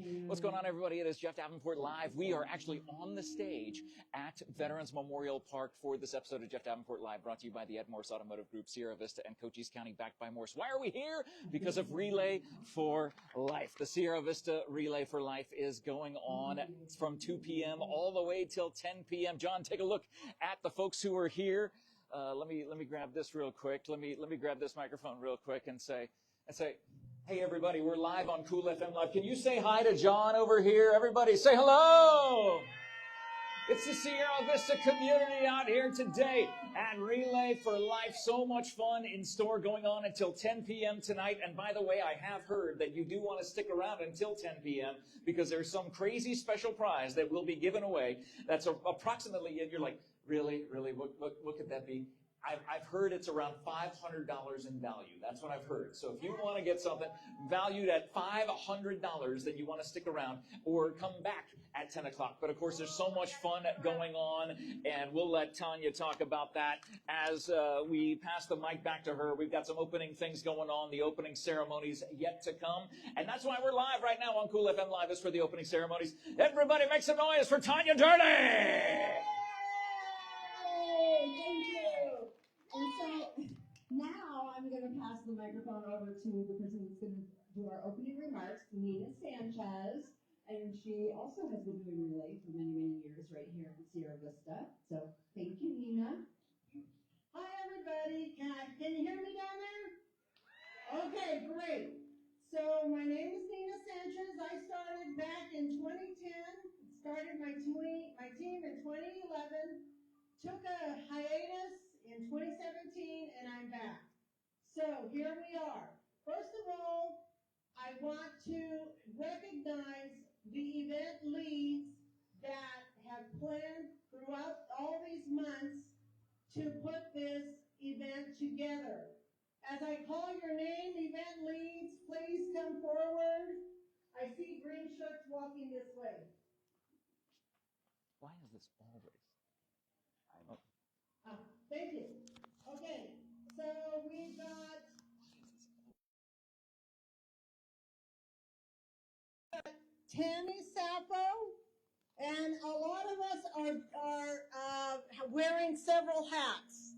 What's going on, everybody? It is Jeff Davenport Live. We are actually on the stage at Veterans Memorial Park for this episode of Jeff Davenport Live, brought to you by the Morse Automotive Group, Sierra Vista, and Cochise County, backed by Morse. Why are we here? Because of Relay for Life. The Sierra Vista Relay for Life is going on from 2 p.m. all the way till 10 p.m. John, take a look at the folks who are here. Let me grab this real quick. Let me grab this microphone real quick and say, hey, everybody, we're live on Cool FM Live. Can you say hi to John over here? Everybody, say hello. It's the Sierra Vista community out here today at Relay for Life. So much fun in store going on until 10 p.m. tonight. And by the way, I have heard that you do want to stick around until 10 p.m. because there's some crazy special prize that will be given away. That's approximately, you're like, really? What could that be? I've heard it's around $500 in value. That's what I've heard. So if you want to get something valued at $500, then you want to stick around or come back at 10 o'clock. But, of course, there's so much fun going on, and we'll let Tanya talk about that as we pass the mic back to her. We've got some opening things going on, the opening ceremonies yet to come. And that's why we're live right now on Cool FM Live. Is for the opening ceremonies. Everybody make some noise for Tanya Dirty! Thank you. And so now I'm going to pass the microphone over to the person who's going to do our opening remarks, Nina Sanchez. And she also has been doing Relay for many, many years right here in Sierra Vista. So thank you, Nina. Hi, everybody. Can you hear me down there? Okay, great. So my name is Nina Sanchez. I started back in 2010. Started my team in 2011. Took a hiatus in 2017, and I'm back. So here we are. First of all, I want to recognize the event leads that have planned throughout all these months to put this event together. As I call your name, event leads, please come forward. I see green shirts walking this way. Why is this always? Thank you. Okay, so we've got Tammy Sappho, and a lot of us are wearing several hats.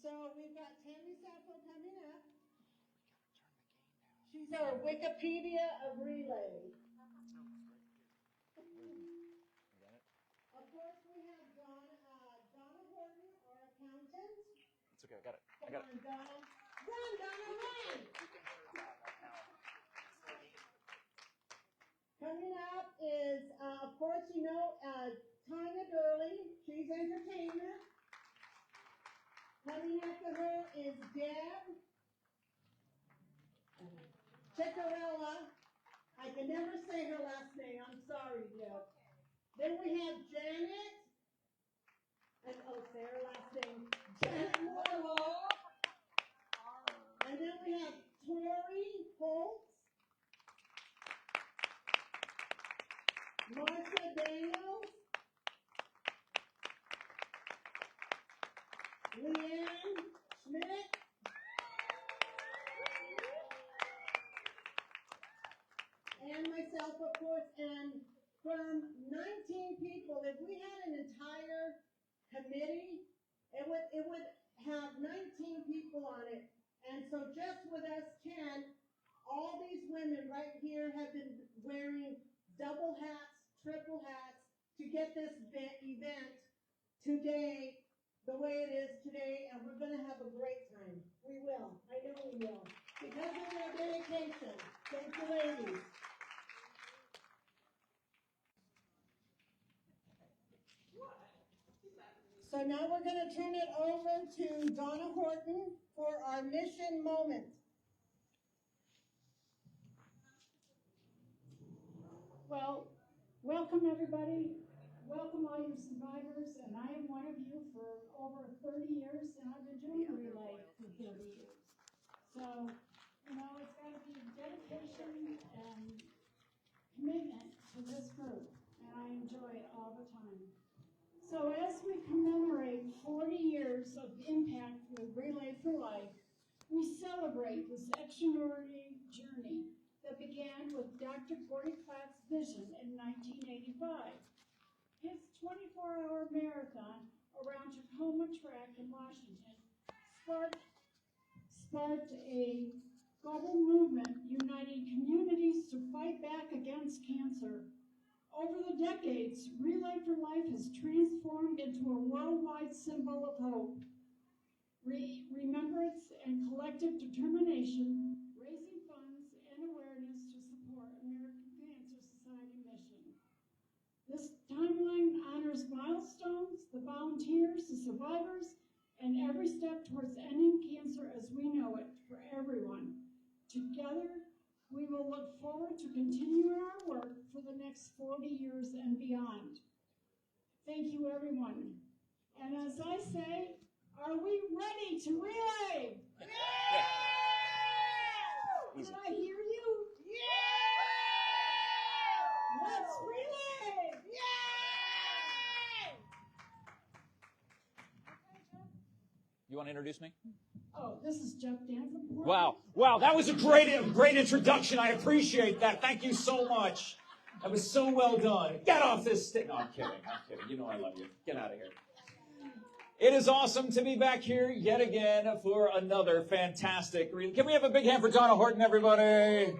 So we've got Tammy Sappho coming up. She's our Wikipedia of Relay. Of course, we have Donna Horton, our accountant. It's okay, I got it. Come on, Donna. Run, Donna, run! Coming up is, of course, you know, Tanya Durley. She's entertainment. Coming after her is Deb Ciccarella. I can never say her last name. I'm sorry, Deb. Then we have Janet. And say her last name. Janet Morlow. And then we have Tori Holtz. Martha Daniels, Leanne Schmidt, and myself, of course, and from 19 people, if we had an entire committee, it would have 19 people on it. And so just with us 10, all these women right here have been wearing double hats, triple hats to get this event today the way it is today, and we're going to have a great time. We will. I know we will. Because of their dedication. Thank you, ladies. So now we're going to turn it over to Donna Horton for our mission moment. Well, welcome everybody. Welcome all you survivors, and I am one of you for over 30 years, and I've been doing Relay for 30 years. So, you know, it's got to be dedication and commitment to this group, and I enjoy it all the time. So as we commemorate 40 years of impact with Relay for Life, we celebrate this extraordinary journey that began with Dr. Gordy Platt's vision in 1985. His 24-hour marathon around Tacoma Track in Washington sparked a global movement uniting communities to fight back against cancer. Over the decades, Relay for Life has transformed into a worldwide symbol of hope, remembrance, and collective determination, raising funds and awareness to support American Cancer Society mission. This timeline honors milestones, the volunteers, the survivors, and every step towards ending cancer as we know it for everyone. Together, we will look forward to continuing our work for the next 40 years and beyond. Thank you, everyone. And as I say, are we ready to relay? Yeah. Did I hear you? Let's relay! You want to introduce me? Oh, this is Jeff Davenport. Wow, that was a great introduction. I appreciate that. Thank you so much. That was so well done. Get off this stick. No, I'm kidding. You know I love you. Get out of here. It is awesome to be back here yet again for another fantastic. Can we have a big hand for Donna Horton, everybody?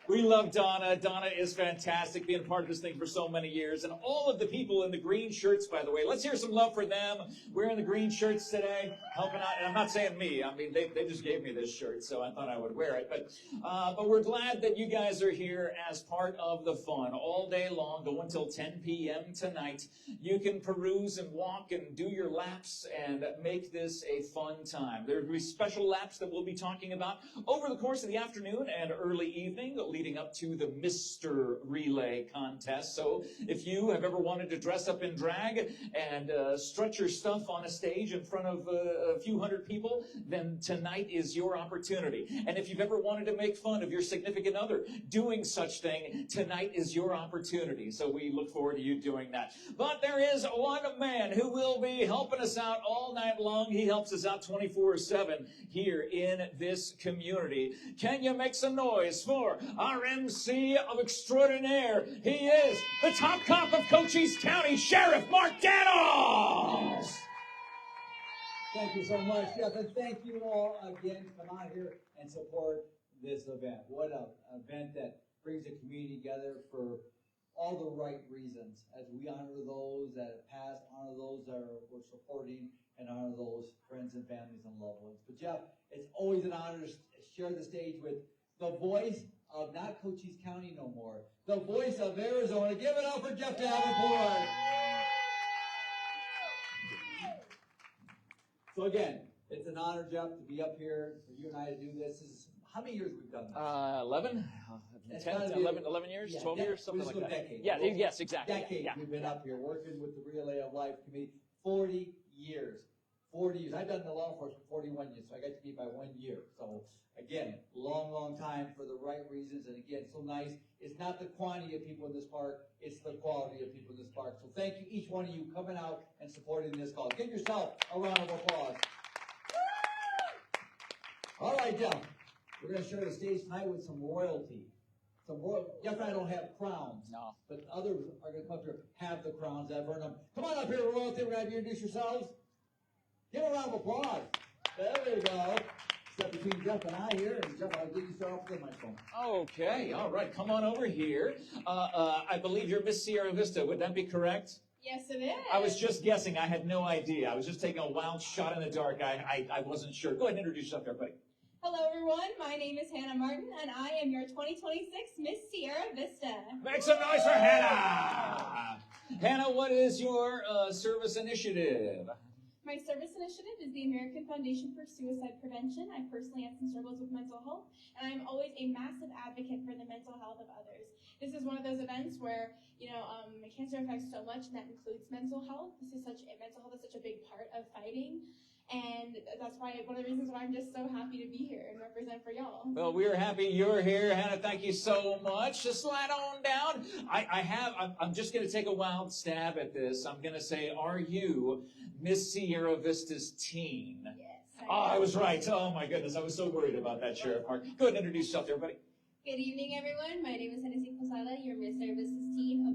We love Donna. Donna is fantastic, being a part of this thing for so many years. And all of the people in the green shirts, by the way, let's hear some love for them. Wearing the green shirts today, helping out. And I'm not saying me. I mean, they just gave me this shirt, so I thought I would wear it. But we're glad that you guys are here as part of the fun all day long, going until 10 p.m. tonight. You can peruse and walk and do your laps and make this a fun time. There will be special laps that we'll be talking about over the course of the afternoon and early evening, leading up to the Mr. Relay contest. So if you have ever wanted to dress up in drag and strut your stuff on a stage in front of a few hundred people, then tonight is your opportunity. And if you've ever wanted to make fun of your significant other doing such thing, tonight is your opportunity. So we look forward to you doing that. But there is one man who will be helping us out all night long. He helps us out 24/7 here in this community. Can you make some noise for our MC of extraordinaire? He is the top cop of Cochise County, Sheriff Mark Daniels. Thank you so much, Jeff, and thank you all again to come out here and support this event. What an event that brings the community together for all the right reasons, as we honor those that have passed, honor those that we're supporting, and honor those friends and families and loved ones. But Jeff, it's always an honor to share the stage with the voice of not Cochise County no more, the voice of Arizona. Give it up for Jeff Davenport. So again, it's an honor, Jeff, to be up here for you and I to do this. This is how many years we've done this? 11? 11 years? Yeah, 12 years? Something like that. Decade. Yeah, yes, exactly. Decades we've been up here working with the Relay of Life Committee. 40 years. 40 years. I've done the law enforcement for 41 years, so I got to be by 1 year. So again, long time for the right reasons. And again, so nice. It's not the quantity of people in this park, it's the quality of people in this park. So thank you, each one of you, coming out and supporting this cause. Give yourself a round of applause. All right, Jeff. We're going to share the stage tonight with some royalty. Jeff and I don't have crowns. No. But others are going to come up here, have the crowns that earn them. Come on up here, royalty. We're going to have you introduce yourselves. Give a round of applause. There we go. Step between Jeff and I here. And Jeff, I'll get you started off with the microphone. Okay, all right. Come on over here. I believe you're Miss Sierra Vista. Would that be correct? Yes, it is. I was just guessing. I had no idea. I was just taking a wild shot in the dark. I wasn't sure. Go ahead and introduce yourself, everybody. Hello, everyone. My name is Hannah Martin, and I am your 2026 Miss Sierra Vista. Make some noise for Hannah. Hannah, what is your service initiative? My service initiative is the American Foundation for Suicide Prevention. I personally have some struggles with mental health, and I'm always a massive advocate for the mental health of others. This is one of those events where, cancer affects so much, and that includes mental health. Mental health is such a big part of fighting. And that's why one of the reasons why I'm just so happy to be here and represent for y'all. Well, we're happy you're here, Hannah. Thank you so much. Just slide on down. I'm just going to take a wild stab at this. I'm going to say, are you Miss Sierra Vista's teen? Yes. I was right. Oh, my goodness. I was so worried about that, Sheriff Mark. Go ahead and introduce yourself, everybody. Good evening, everyone. My name is Hennessy Posada, your Miss Services team of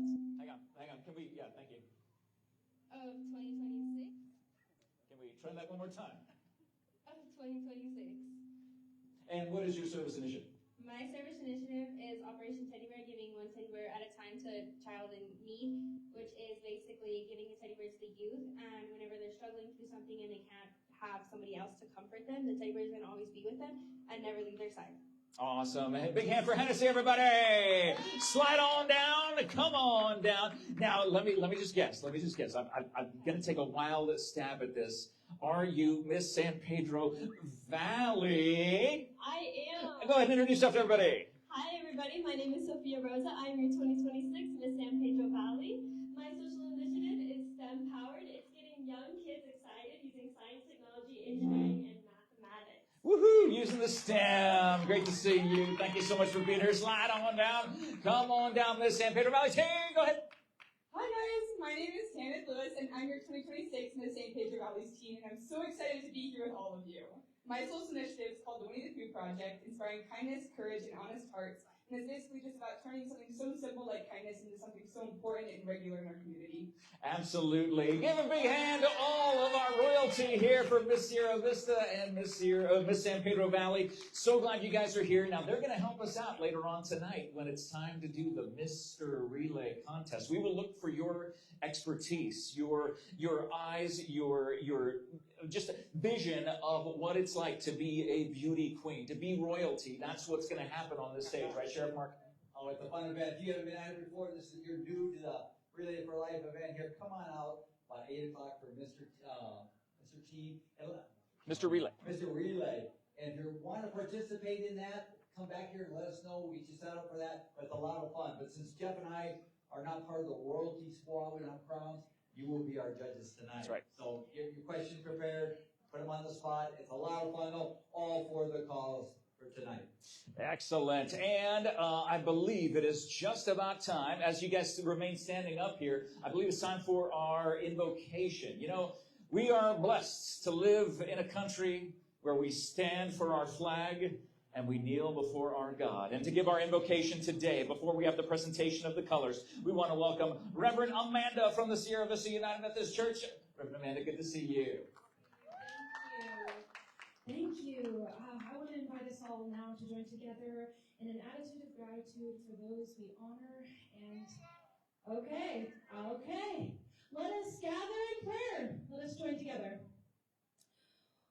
Hang on. Can we, yeah, thank you. 2026. Can we try that one more time? Of 2026. And what is your service initiative? My service initiative is Operation Teddy Bear, giving one teddy bear at a time to a child in need, which is basically giving a teddy bear to the youth. And whenever they're struggling through something and they can't have somebody else to comfort them, the teddy bear is going to always be with them and never leave their side. Awesome. Big hand for Hennessy, everybody. Slide on down. Come on down. Now, let me just guess. I'm going to take a wild stab at this. Are you Miss San Pedro Valley? I am. Go ahead and introduce yourself to everybody. Hi, everybody. My name is Sophia Rosa. I'm your 2026 Miss San Pedro Valley. My social initiative is STEM powered. It's getting young kids excited using science, technology, engineering, and mathematics. Woohoo! Using the STEM. Great to see you. Thank you so much for being here. Slide on down. Come on down, Miss San Pedro Valley. Hey, go ahead. Hi guys, my name is Tanith Lewis and I'm your 2026 Miss St. Pedro Valley's team and I'm so excited to be here with all of you. My social initiative is called the We Need the Food Project, inspiring kindness, courage, and honest hearts. And it's basically just about turning something so simple like kindness into something so important and regular in our community. Absolutely. Give a big hand to all of our royalty here for Miss Sierra Vista and Miss San Pedro Valley. So glad you guys are here. Now, they're going to help us out later on tonight when it's time to do the Mr. Relay contest. We will look for your expertise, your eyes, your just vision of what it's like to be a beauty queen, to be royalty. That's what's going to happen on this stage, right, Sheriff Mark? Oh, it's a fun event. If you haven't been at it before, you're new to the Relay for Life event here. Come on out about 8 o'clock for Mr. T. Mr. Relay. Mr. Relay. And if you want to participate in that, come back here and let us know. We get you set up for that. But it's a lot of fun. But since Jeff and I are not part of the royalty squad, we don't have crowns, you will be our judges tonight. That's right. So get your questions prepared, put them on the spot. It's a lot of fun, though, all for the cause for tonight. Excellent. And I believe it is just about time, as you guys remain standing up here, I believe it's time for our invocation. You know, we are blessed to live in a country where we stand for our flag and we kneel before our God. And to give our invocation today, before we have the presentation of the colors, we want to welcome Reverend Amanda from the Sierra Vista United Methodist Church. Reverend Amanda, good to see you. Thank you. I want to invite us all now to join together in an attitude of gratitude for those we honor. And okay. Let us gather in prayer. Let us join together.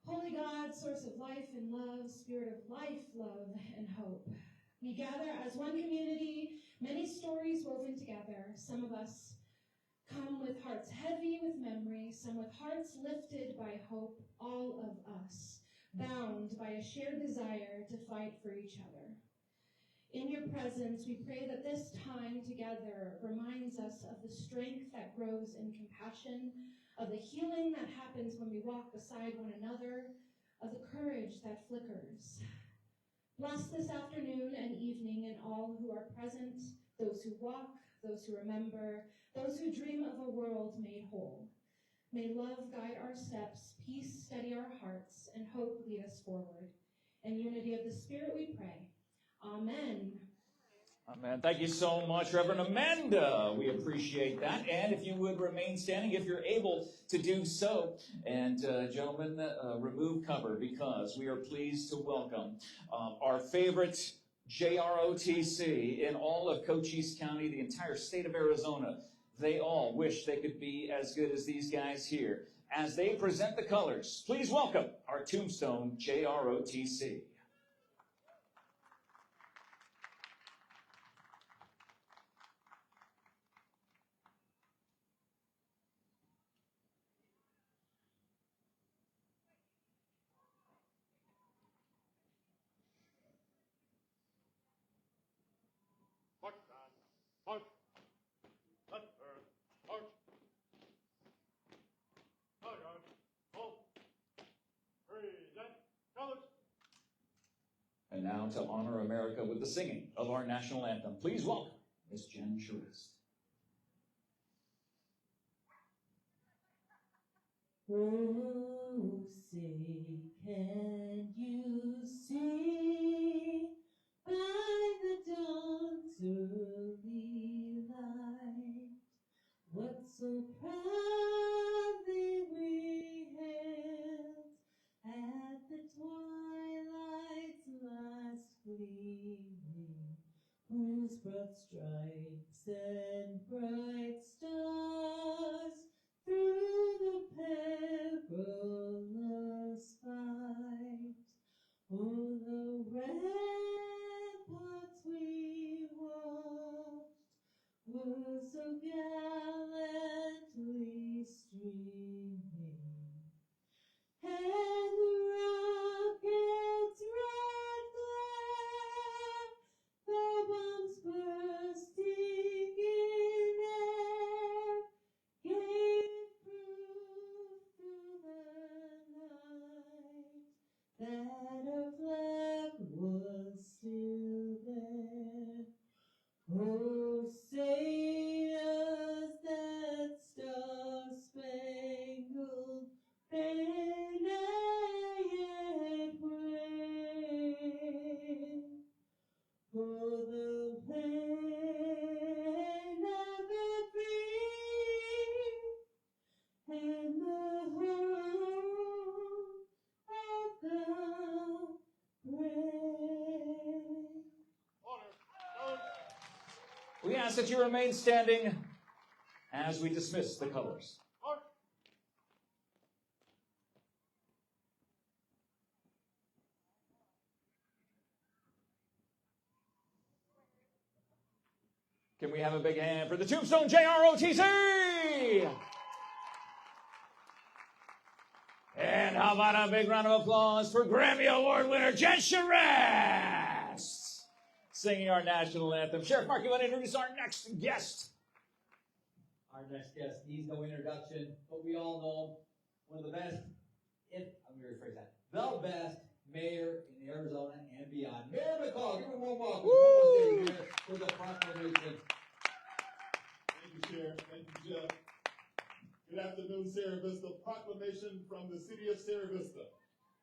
Holy God, source of life and love, spirit of life, love, and hope. We gather as one community, many stories woven together. Some of us come with hearts heavy with memory, some with hearts lifted by hope, all of us, bound by a shared desire to fight for each other. In your presence, we pray that this time together reminds us of the strength that grows in compassion, of the healing that happens when we walk beside one another, of the courage that flickers. Bless this afternoon and evening and all who are present, those who walk, those who remember, those who dream of a world made whole. May love guide our steps, peace steady our hearts, and hope lead us forward. In unity of the Spirit we pray. Amen. Amen. Thank you so much, Reverend Amanda. We appreciate that. And if you would remain standing, if you're able to do so. And gentlemen, remove cover because we are pleased to welcome our favorite JROTC in all of Cochise County, the entire state of Arizona. They all wish they could be as good as these guys here. As they present the colors, please welcome our Tombstone JROTC. And now to honor America with the singing of our national anthem, please welcome Miss Jen Charest. Oh, say, can you see by the dawn's early light, what so proudly we hailed at the twilight's last gleaming, whose broad stripes and bright stars through the perilous fight, o'er the ramparts we watched, were so gallantly streaming, and the rocket's red glare, the bombs bursting in air, gave proof through the night that our flag was still there. Oh, say does that star-spangled banner yet wave for the land of the free and the home of the brave? We ask that you remain standing as we dismiss the colors. Can we have a big hand for the Tombstone JROTC? And how about a big round of applause for Grammy Award winner Jen Shiraz, singing our national anthem. Sheriff Mark, you want to introduce our next guest? Our next guest needs no introduction, but we all know one of the best, I'm going to rephrase that, the best mayor in Arizona and beyond. Mayor McCall, give him one welcome. Woo! Mayor, for the proclamation. Thank you, Sheriff. Thank you, Jeff. Good afternoon, Sierra Vista. Proclamation from the city of Sierra Vista.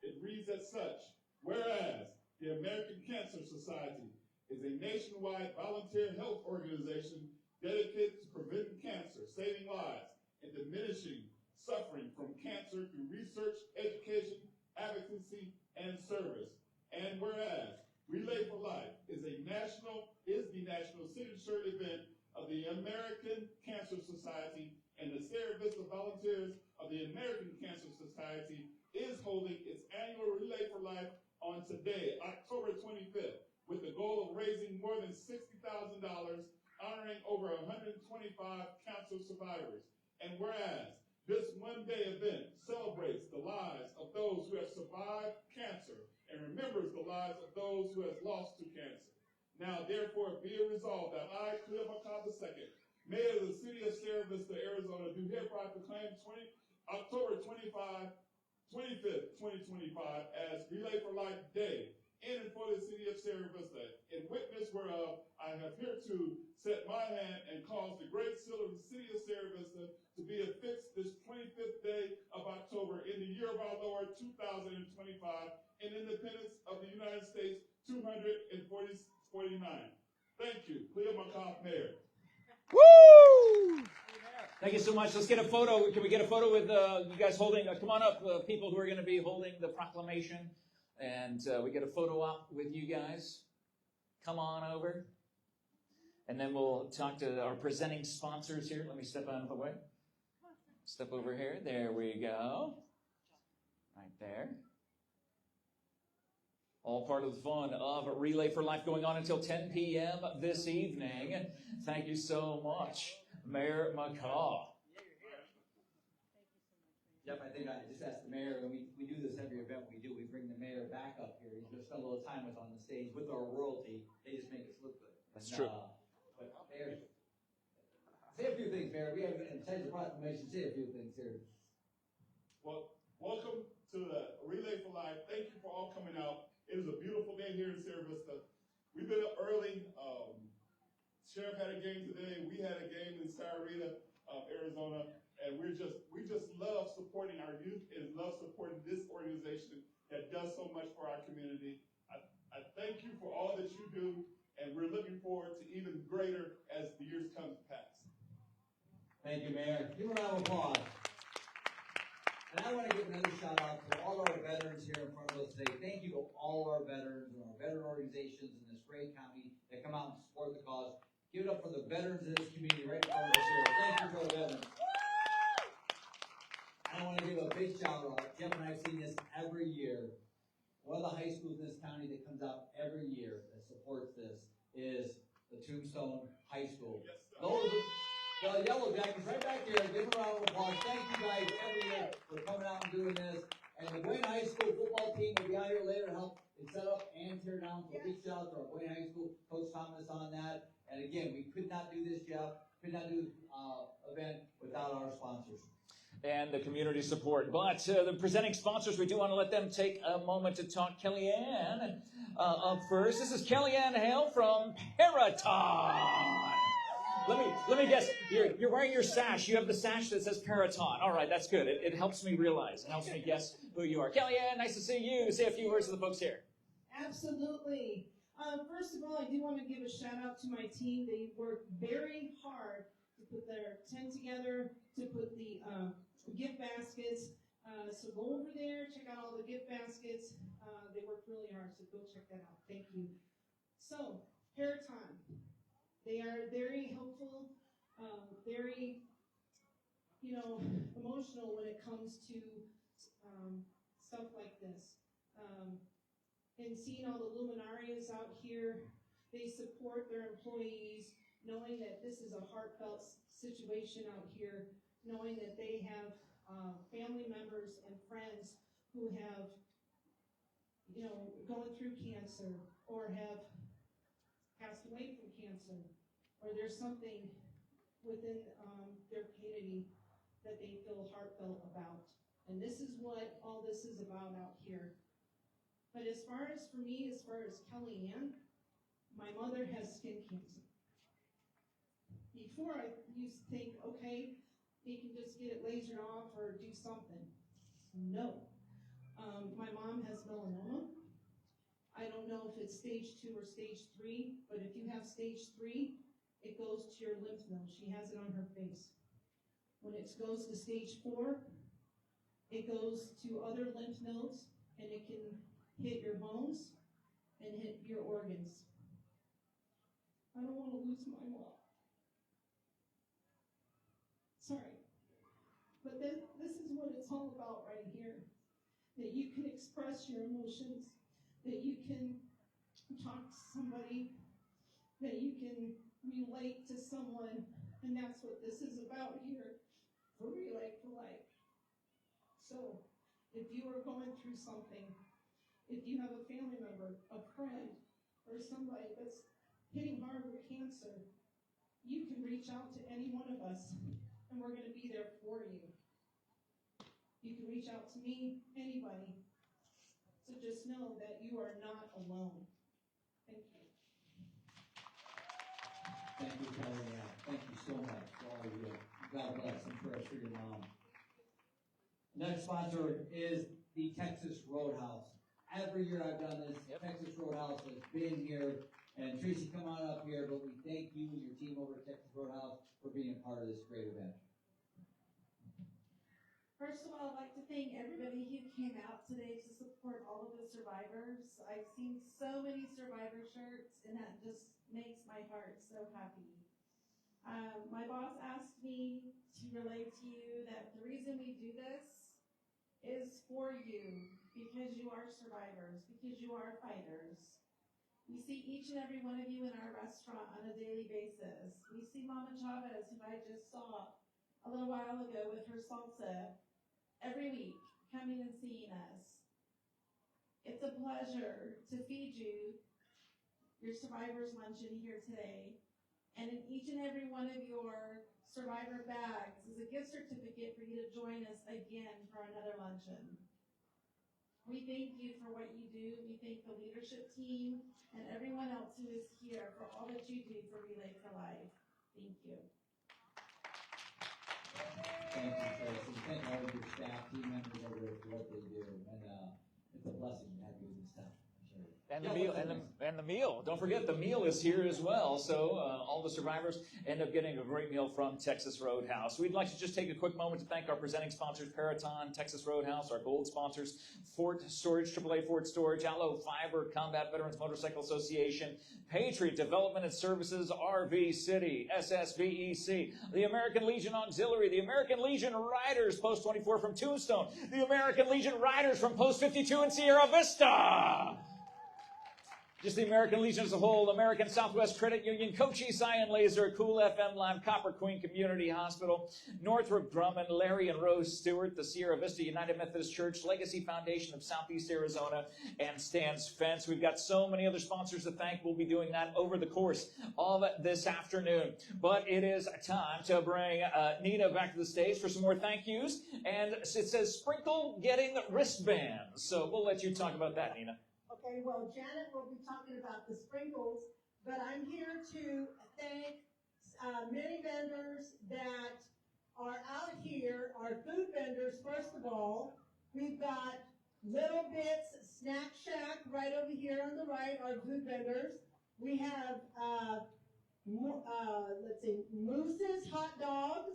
It reads as such: whereas the American Cancer Society is a nationwide volunteer health organization dedicated to preventing cancer, saving lives, and diminishing suffering from cancer through research, education, advocacy, and service. And whereas Relay for Life is the national signature event of the American Cancer Society, and the Sierra Vista Volunteers of the American Cancer Society is holding its annual Relay for Life on today, October 25th, with the goal of raising more than $60,000, honoring over 125 cancer survivors. And whereas this one-day event celebrates the lives of those who have survived cancer and remembers the lives of those who have lost to cancer. Now, therefore, be it resolved that I, Cleo McCobb II, Mayor of the City of Sierra Vista, Arizona, do hereby proclaim October 25th, 2025 as Relay for Life Day in and for the City of Sierra Vista, in witness whereof I have hereto set my hand and caused the great seal of the City of Sierra Vista to be affixed this 25th day of October in the year of our Lord 2025 in independence of the United States 249. Thank you. Cleo McCobb, Mayor. Woo! Thank you so much. Let's get a photo. Can we get a photo with you guys holding? Come on up, people who are going to be holding the proclamation. And we get a photo op with you guys. Come on over. And then we'll talk to our presenting sponsors here. Let me step out of the way. Step over here. There we go. Right there. All part of the fun of Relay for Life going on until 10 p.m. this evening. Thank you so much, Mayor McCaw. Jeff, I think I just asked the mayor, and we do this every event we do. We bring the mayor back up here. He's going to spend a little time with on the stage with our royalty. They just make us look good. That's true. But Mayor, say a few things, Mayor. We have, besides the proclamation, say a few things here. Well, welcome to the Relay for Life. Thank you for all coming out. It is a beautiful day here in Sierra Vista. We've been up early. Sheriff had a game today. We had a game in Sierra Vista, Arizona. And we just love supporting our youth and love supporting this organization that does so much for our community. I thank you for all that you do, and we're looking forward to even greater as the years come past. Thank you, Mayor. Give a round of applause. And I want to give another shout out to all our veterans here in front of us today. Thank you to all our veterans and our veteran organizations in this great county that come out and support the cause. Give it up for the veterans in this community right in front of us here. Thank you for the veterans. I want to give a big shout out. Jeff and I have seen this every year. One of the high schools in this county that comes out every year that supports this is the Tombstone High School. Yes, sir. Those the Yellow Jackets right back here. Give them a round of applause. Thank you guys every year for coming out and doing this. And the Wayne High School football team will be out here later to help set up and tear down. So big shout out to our Wayne High School Coach Thomas on that. And again, we could not do this, Jeff. Could not do event without our sponsors. And the community support. But the presenting sponsors, we do want to let them take a moment to talk. Kellyanne up first. This is Kellyanne Hale from Paraton. Let me guess. You're wearing your sash. You have the sash that says Paraton. All right, that's good. It helps me realize. It helps me guess who you are. Kellyanne, nice to see you. Say a few words to the folks here. Absolutely. First of all, I do want to give a shout out to my team. They worked very hard to put their tent together, to put the gift baskets. So go over there, check out all the gift baskets. They worked really hard, so go check that out. Thank you. So, Paraton. They are very helpful, very, emotional when it comes to stuff like this. And seeing all the luminarias out here, they support their employees, knowing that this is a heartfelt situation out here, knowing that they have family members and friends who have, gone through cancer or have passed away from cancer, or there's something within their community that they feel heartfelt about. And this is what all this is about out here. But as far as Kellyanne, my mother has skin cancer. Before I used to think, okay, you can just get it lasered off or do something. No. My mom has melanoma. I don't know if it's stage 2 or stage 3, but if you have stage 3, it goes to your lymph node. She has it on her face. When it goes to stage 4, it goes to other lymph nodes, and it can hit your bones and hit your organs. I don't want to lose my mom. Sorry. But this is what it's all about right here. That you can express your emotions, that you can talk to somebody, that you can relate to someone, and that's what this is about here for Relate for Life. So, if you are going through something, if you have a family member, a friend, or somebody that's hitting hard with cancer, you can reach out to any one of us, and we're going to be there for you. You can reach out to me, anybody. So just know that you are not alone. Thank you. Thank you, Kellyanne. Thank you so much for all you do. God bless and prayers for your mom. Next sponsor is the Texas Roadhouse. Every year I've done this, Texas Roadhouse has been here. And Tracy, come on up here, but we thank you and your team over at Texas Roadhouse for being a part of this great event. First of all, I'd like to thank everybody who came out today to support all of the survivors. I've seen so many survivor shirts, and that just makes my heart so happy. My boss asked me to relate to you that the reason we do this is for you, because you are survivors, because you are fighters. We see each and every one of you in our restaurant on a daily basis. We see Mama Chavez, who I just saw a little while ago with her salsa, every week coming and seeing us. It's a pleasure to feed you your survivor's luncheon here today. And in each and every one of your survivor bags is a gift certificate for you to join us again for another luncheon. We thank you for what you do. We thank the leadership team and everyone else who is here for all that you do for Relay for Life. Thank you. Thank you, Tracy. Thank all of your staff, team members over there for what they do. And it's a blessing to have you in this town. And the meal. Don't forget, the meal is here as well. So all the survivors end up getting a great meal from Texas Roadhouse. We'd like to just take a quick moment to thank our presenting sponsors, Paraton, Texas Roadhouse, our gold sponsors, Fort Storage, AAA Fort Storage, Allo Fiber, Combat Veterans Motorcycle Association, Patriot Development and Services, RV City, SSVEC, the American Legion Auxiliary, the American Legion Riders, Post 24 from Tombstone, the American Legion Riders from Post 52 in Sierra Vista. Just the American Legion as a whole, American Southwest Credit Union, Cochise Cyan Laser, Cool FM Live, Copper Queen Community Hospital, Northrop Grumman, Larry and Rose Stewart, the Sierra Vista United Methodist Church, Legacy Foundation of Southeast Arizona, and Stan's Fence. We've got so many other sponsors to thank. We'll be doing that over the course of this afternoon. But it is time to bring Nina back to the stage for some more thank yous. And it says Sprinkle getting wristbands. So we'll let you talk about that, Nina. Okay, well, Janet will be talking about the sprinkles, but I'm here to thank many vendors that are out here, our food vendors, first of all. We've got Little Bits Snack Shack right over here on the right, our food vendors. We have, Moose's Hot Dogs,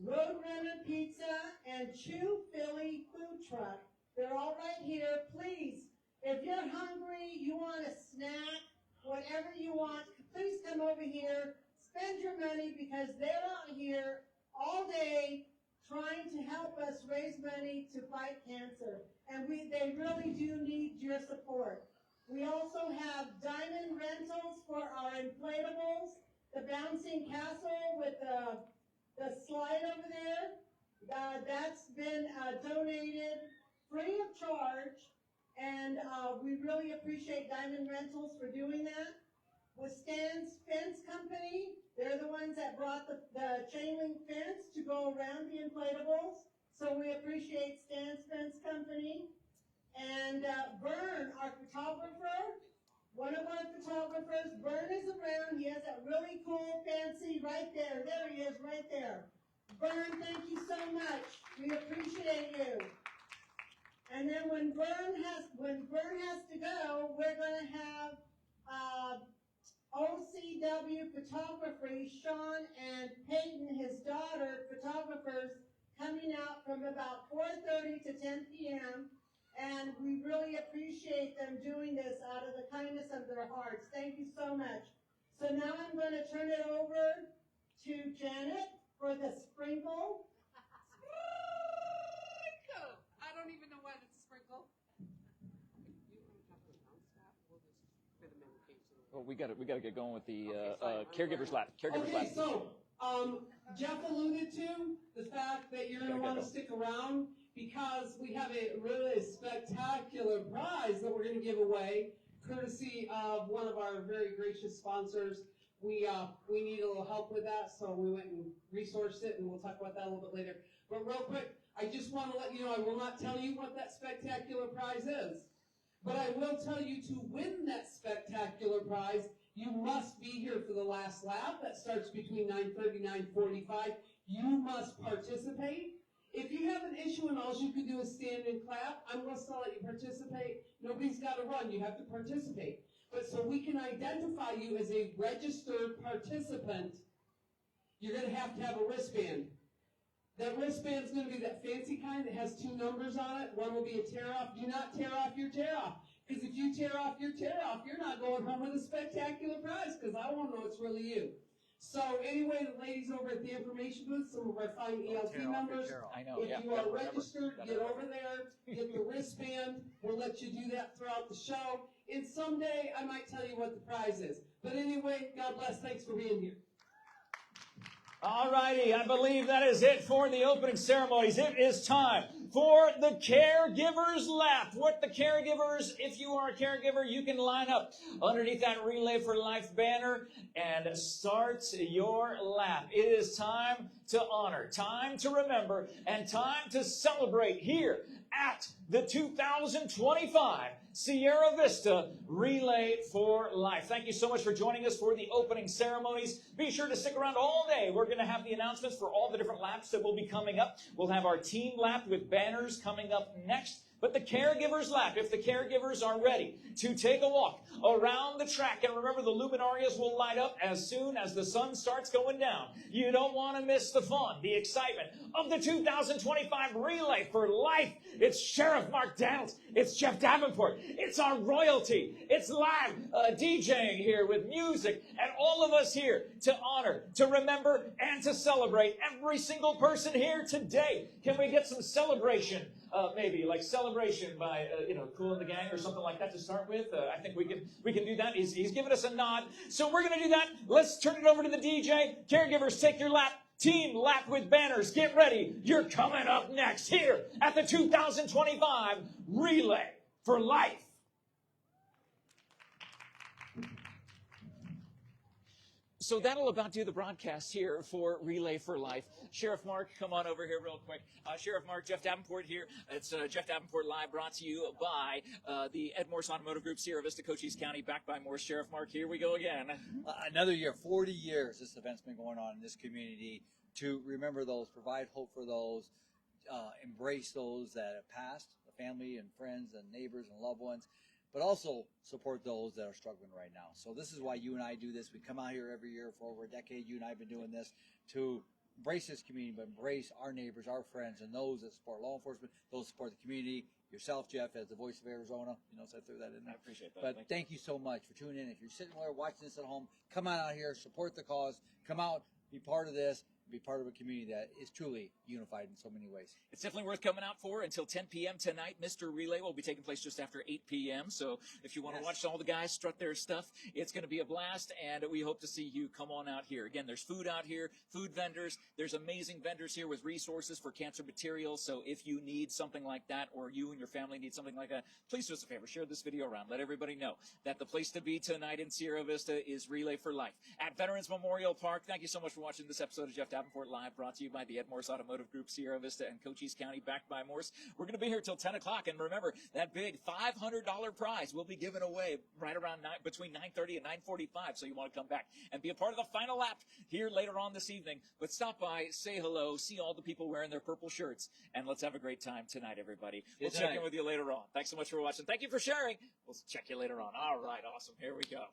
Roadrunner Pizza, and Chew Philly Food Truck. They're all right here. Please, if you're hungry, you want a snack, whatever you want, please come over here, spend your money, because they're out here all day trying to help us raise money to fight cancer. And they really do need your support. We also have diamond rentals for our inflatables, the bouncing castle with the slide over there. That's been donated free of charge. And we really appreciate Diamond Rentals for doing that. With Stan's Fence Company, they're the ones that brought the chain link fence to go around the inflatables. So we appreciate Stan's Fence Company. And Vern, our photographer, one of our photographers, Vern is around. He has that really cool, fancy, right there. There he is, right there. Vern, thank you so much. We appreciate you. And then when Vern has to go, we're going to have OCW Photography, Sean and Peyton, his daughter, photographers, coming out from about 4:30 to 10 p.m. And we really appreciate them doing this out of the kindness of their hearts. Thank you so much. So now I'm going to turn it over to Janet for the sprinkle. I don't even know when it's a sprinkle. Well, we got to get going with the caregivers lap. Okay, so Jeff alluded to the fact that you're going to want to stick around because we have a really spectacular prize that we're going to give away, courtesy of one of our very gracious sponsors. We need a little help with that, so we went and resourced it, and we'll talk about that a little bit later. But real quick, I just want to let you know, I will not tell you what that spectacular prize is, but I will tell you to win that spectacular prize, you must be here for the last lap. That starts between 9:30 and 9:45. You must participate. If you have an issue and all you can do is stand and clap, I'm going to still let you participate. Nobody's got to run. You have to participate. But so we can identify you as a registered participant, you're going to have a wristband. That wristband's going to be that fancy kind that has two numbers on it. One will be a tear-off. Do not tear off your tear-off. Because if you tear off your tear-off, you're not going home with a spectacular prize, because I won't know it's really you. So anyway, the ladies over at the information booth, some of our fine ELT members, if you are registered, get over there, get the wristband. We'll let you do that throughout the show. And someday I might tell you what the prize is. But anyway, God bless. Thanks for being here. All righty, I believe that is it for the opening ceremonies. It is time for the Caregivers Lap. What the caregivers, if you are a caregiver, you can line up underneath that Relay for Life banner and start your lap. It is time to honor, time to remember, and time to celebrate here at the 2025 Sierra Vista Relay for Life. Thank you so much for joining us for the opening ceremonies. Be sure to stick around all day. We're going to have the announcements for all the different laps that will be coming up. We'll have our team lap with banners coming up next. But the caregiver's lap, if the caregivers are ready to take a walk around the track, and remember the luminarias will light up as soon as the sun starts going down. You don't want to miss the fun, the excitement of the 2025 Relay for Life. It's Sheriff Mark Daniels. It's Jeff Davenport. It's our royalty. It's live DJing here with music and all of us here to honor, to remember, and to celebrate every single person here today. Can we get some celebration? Maybe like celebration by Cool and the Gang or something like that to start with. I think we can do that. He's giving us a nod, so we're going to do that. Let's turn it over to the DJ. Caregivers, take your lap. Team lap with banners. Get ready. You're coming up next here at the 2025 Relay for Life. So that'll about do the broadcast here for Relay for Life. Sheriff Mark, come on over here real quick. Sheriff Mark, Jeff Davenport here. It's Jeff Davenport Live, brought to you by the Ed Morse Automotive Group, Sierra Vista, Cochise County, backed by Morse. Sheriff Mark, here we go again. Another year, 40 years this event's been going on in this community to remember those, provide hope for those, embrace those that have passed, the family and friends and neighbors and loved ones, but also support those that are struggling right now. So this is why you and I do this. We come out here every year for over a decade. You and I have been doing this to embrace this community, but embrace our neighbors, our friends, and those that support law enforcement, those that support the community. Yourself, Jeff, as the voice of Arizona. You know, so I threw that in there. I appreciate that. But thank you so much for tuning in. If you're sitting there watching this at home, come on out here, support the cause, come out, be part of this, be part of a community that is truly unified in so many ways. It's definitely worth coming out for until 10 p.m. tonight. Mr. Relay will be taking place just after 8 p.m. So if you want to watch all the guys strut their stuff, it's going to be a blast, and we hope to see you come on out here. Again, there's food out here, food vendors. There's amazing vendors here with resources for cancer materials. So if you need something like that, or you and your family need something like that, please do us a favor. Share this video around. Let everybody know that the place to be tonight in Sierra Vista is Relay for Life at Veterans Memorial Park. Thank you so much for watching this episode of Jeff Davenport Live, brought to you by the Ed Morse Automotive Group, Sierra Vista and Cochise County, backed by Morse. We're going to be here till 10 o'clock, and remember, that big $500 prize will be given away right around between 9:30 and 9:45, so you want to come back and be a part of the final lap here later on this evening. But stop by, say hello, see all the people wearing their purple shirts, and let's have a great time tonight, everybody. We'll check in with you later on. Thanks so much for watching. Thank you for sharing. We'll check you later on. All right, awesome. Here we go.